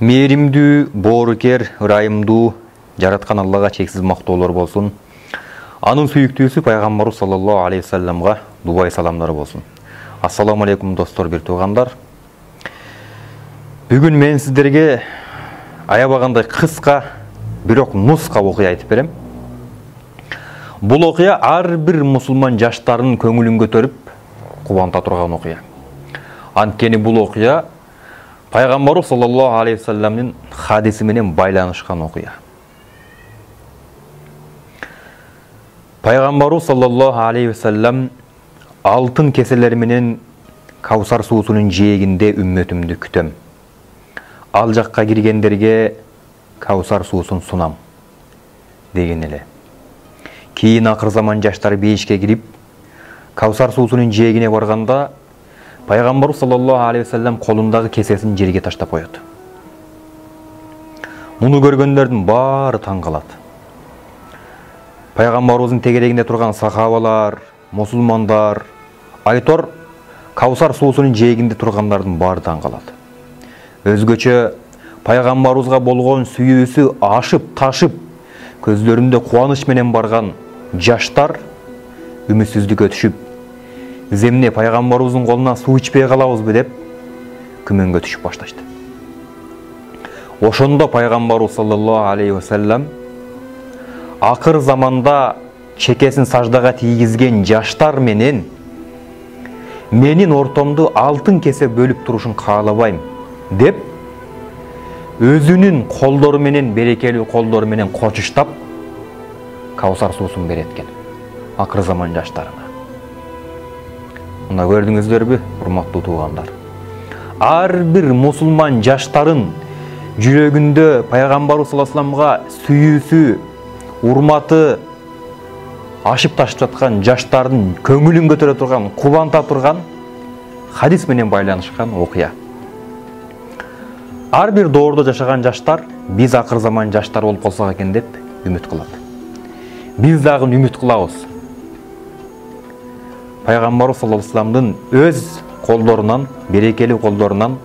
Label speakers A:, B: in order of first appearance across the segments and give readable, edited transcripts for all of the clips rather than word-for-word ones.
A: Мээримдүү, боорукер, ырайымдуу, жараткан Аллага чексиз мактоолор болсун. Анын сүйүктүүсү пайгамбарыбыз саллаллаху алейхи вассаламга дубай саламдары болсун. Ассаламу алейкум достор, бир туугандар. Бүгүн мен сиздерге аябагандай кыска, бирок нуска окуя айтып берем. Бул окуя ар бир мусулман жаштарынын көңүлүн көтөрүп, кубанта турган окуя. Анткени бул окуя Пайгамбарыбыз саллаллаху алейхи вассаламдын хадиси менен байланышкан окуя. Пайгамбарыбыз саллаллаху алейхи вассалам алтын кеселер менен Каусар суусунун жээгинде үммөтүмдү күтөм. Ал жакка киргендерге Каусар суусун сунам деген эле. Кийин акыр заман жаштар бейишке кирип, Каусар суусунун жээгине барганда Пайгамбарыбыз саллаллаху алейхи вассалам колундагы кесесин жерге таштап коёт. Муну көргөндөрдүн баары таң калат. Пайгамбарыбыздын тегерегинде турган сахабалар, мусулмандар, айтор Каусар суусунун жээгинде тургандардын баары таң калат. Өзгөчө Пайгамбарыбызга болгон сүйүүсү ашып, ташып, көздөрүндө кубаныч менен барган жаштар үмүтсүздүккө түшүп, биз эмне Пайгамбарыбыздын колунан суу ичпей калабызбы деп күмөнгө түшүп башташты. Ошондо Пайгамбарыбыз саллаллаху алейхи вассалам акыр заманда чекесин саждага тийгизген жаштар менен менин ортомду алтын кесе бөлүп турушун каалабайм деп өзүнүн колдору менен, берекелүү колдору менен кочуштап Каусар суусун берет экен акыр заман жаштарына. Мына көрдүңүздөрбү, урматтуу туугандар? Ар бир мусулман жаштарын жүрөгүндө Пайгамбарыбыз саллаллаху алейхи вассаламга сүйүүсү, урматы ашып ташып жаткан жаштардын көңүлүн көтөрө турган, кубанта турган хадис менен байланышкан окуя. Ар бир доордо жашаган жаштар биз акыр заман жаштар болуп калсак экен деп үмүт кылат. Биз дагы үмүт кылабыз. Пайгамбарыбыз саллаллаху алейхи вассаламдын өз колдорунан, берекелүү колдорунан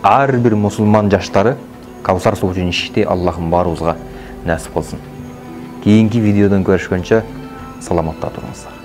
A: ар бир мусулман жаштары Каусар суусун ичти. Аллахым баарыбызга насип кылсын. Кийинки видеодон көрүшкөнчө саламатта туруңуздар.